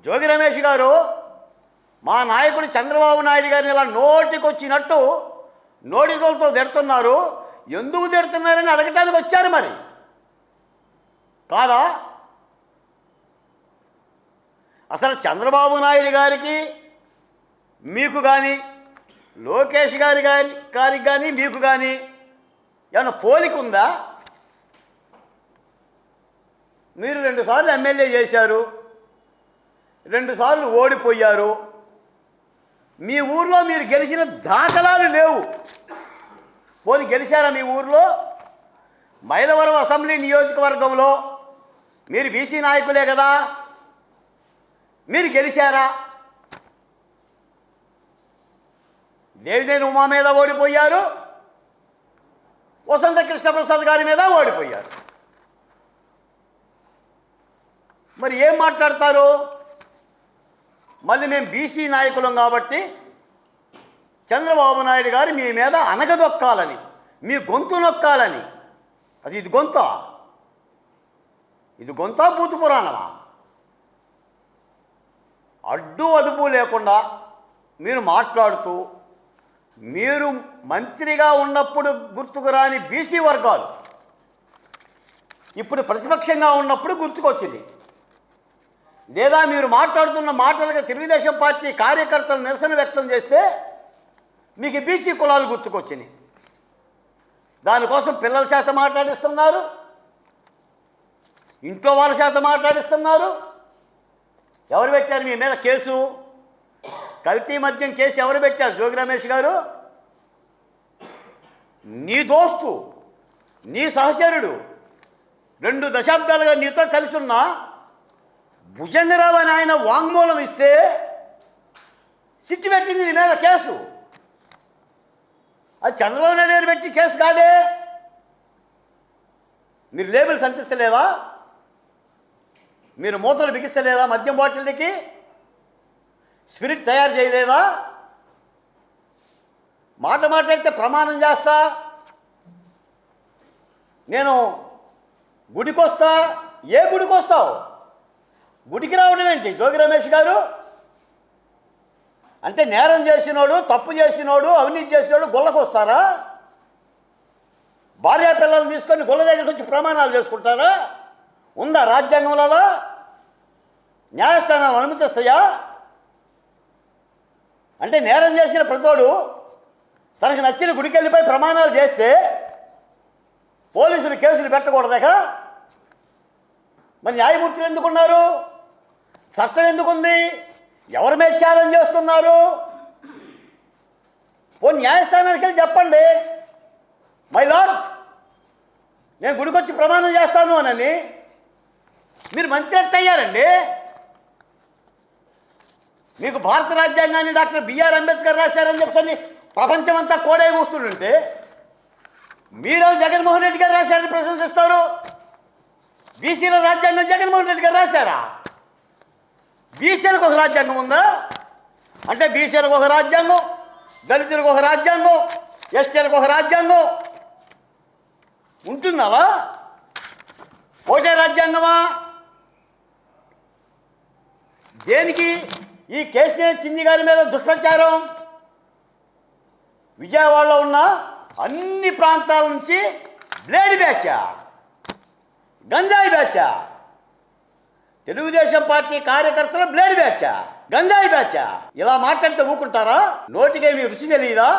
జోగి రమేష్ గారు మా నాయకుడు చంద్రబాబు నాయుడు గారిని ఇలా నోటికొచ్చినట్టు నోటితోలతో తిడుతున్నారు. ఎందుకు తిడుతున్నారని అడగటానికి వచ్చారు మరి కాదా? అసలు చంద్రబాబు నాయుడు గారికి మీకు కానీ, లోకేష్ గారికి కానీ మీకు కానీ ఏమైనా పోలిక ఉందా? మీరు 2 సార్లు ఎమ్మెల్యే చేశారు, 2 సార్లు ఓడిపోయారు. మీ ఊర్లో మీరు గెలిచిన దాఖలాలు లేవు. పోనీ గెలిచారా మీ ఊర్లో? మైలవరం అసెంబ్లీ నియోజకవర్గంలో మీరు బీసీ నాయకులే కదా, మీరు గెలిచారా? దేవినేని ఉమా మీద ఓడిపోయారు, వసంత కృష్ణప్రసాద్ గారి మీద ఓడిపోయారు. మరి ఏం మాట్లాడతారు? మళ్ళీ మేము బీసీ నాయకులం కాబట్టి చంద్రబాబు నాయుడు గారు మీ మీద అనగదొక్కాలని, మీ గొంతు నొక్కాలని. అది ఇది గొంతా భూత పురాణమా? అడ్డు అదుపు లేకుండా మీరు మాట్లాడుతూ, మీరు మంత్రిగా ఉన్నప్పుడు గుర్తుకు రాని బీసీ వర్గాలు ఇప్పుడు ప్రతిపక్షంగా ఉన్నప్పుడు గుర్తుకొచ్చింది. లేదా మీరు మాట్లాడుతున్న మాటలుగా తెలుగుదేశం పార్టీ కార్యకర్తలు నిరసన వ్యక్తం చేస్తే మీకు బీసీ కులాలు గుర్తుకొచ్చినాయి. దానికోసం పిల్లల చేత మాట్లాడిస్తున్నారు, ఇంట్లో వాళ్ళ చేత మాట్లాడిస్తున్నారు. ఎవరు పెట్టారు మీ మీద కేసు? కల్తీ మద్యం కేసు ఎవరు పెట్టారు? జోగి రమేష్ గారు, నీ దోస్తు, నీ సహచరుడు, 2 దశాబ్దాలుగా నీతో కలిసి ఉన్న భుజంగరావు అని ఆయన వాంగ్మూలం ఇస్తే సిట్టు పెట్టింది నీ మీద కేసు. అది చంద్రబాబు నాయుడు గారు పెట్టి కేసు కాదే. మీరు లేబుల్స్ అంటించలేదా? మీరు మూతలు బిగించలేదా? మద్యం బాటిల్కి స్పిరిట్ తయారు చేయలేదా? మాట్లాడితే ప్రమాణం చేస్తా, నేను గుడికొస్తా. ఏ గుడికి వస్తావు? గుడికి రావడం ఏంటి జోగి రమేష్ గారు? అంటే నేరం చేసినోడు, తప్పు చేసినోడు, అవినీతి చేసినోడు గుళ్ళకు వస్తారా? భార్యా పిల్లలను తీసుకొని గుళ్ళ దగ్గరికి వచ్చి ప్రమాణాలు చేసుకుంటారా? ఉందా రాజ్యాంగంలో? న్యాయస్థానాలు అనుమతిస్తాయా? అంటే నేరం చేసిన ప్రతోడు తనకు నచ్చిన గుడికి వెళ్ళిపోయి ప్రమాణాలు చేస్తే పోలీసులు కేసులు పెట్టకూడదాక? మరి న్యాయమూర్తులు ఎందుకున్నారు? చట్టం ఎందుకుంది? ఎవరి మీద ఛాలెంజ్ చేస్తున్నారు? న్యాయస్థానానికి వెళ్ళి చెప్పండి, మై లార్డ్ నేను గుడికొచ్చి ప్రమాణం చేస్తాను అని. మీరు మంత్రి ఎట్టయ్యారండి? మీకు భారత రాజ్యాంగాన్ని డాక్టర్ బిఆర్ అంబేద్కర్ రాశారని చెప్తాను ప్రపంచమంతా కోడే కూస్తుంటే మీరు జగన్మోహన్ రెడ్డి గారు రాశారని ప్రశంసిస్తారు. బీసీల రాజ్యాంగం జగన్మోహన్ రెడ్డి గారు రాశారా? బీసీలకు ఒక రాజ్యాంగం ఉందా? అంటే బీసీలకు ఒక రాజ్యాంగం, దళితులకు ఒక రాజ్యాంగం, ఎస్టీలకు ఒక రాజ్యాంగం ఉంటుందా? ఒకటే రాజ్యాంగమా? దేనికి ఈ కేశినేని చిన్ని గారి మీద దుష్ప్రచారం? విజయవాడలో ఉన్న అన్ని ప్రాంతాల నుంచి బ్లేడ్ బ్యాచా, గంజాయి బ్యాచా, తెలుగుదేశం పార్టీ కార్యకర్తలు బ్లేడ్ బ్యాచా, గంజాయి బ్యాచా? ఇలా మాట్లాడితే ఊకుంటారా? నోటికేమి రుచి తెలియదా?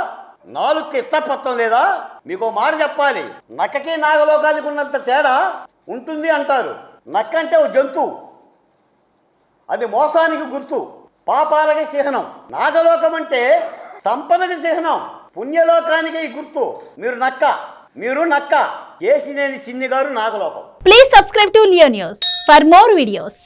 నాలుగుకి ఇత్తపత్తం లేదా? మీకు మాట చెప్పాలి, నక్కకి నాగలోకానికి ఉన్నంత తేడా ఉంటుంది అంటారు. నక్క అంటే ఓ జంతువు, అది మోసానికి గుర్తు, పాపాలకి చిహ్నం. నాగలోకం అంటే సంపదకి చిహ్నం, పుణ్యలోకానికి గుర్తు. మీరు నక్క. కేశినేని చిన్ని గారు నాగలోకం. Please subscribe to Leo news for more videos.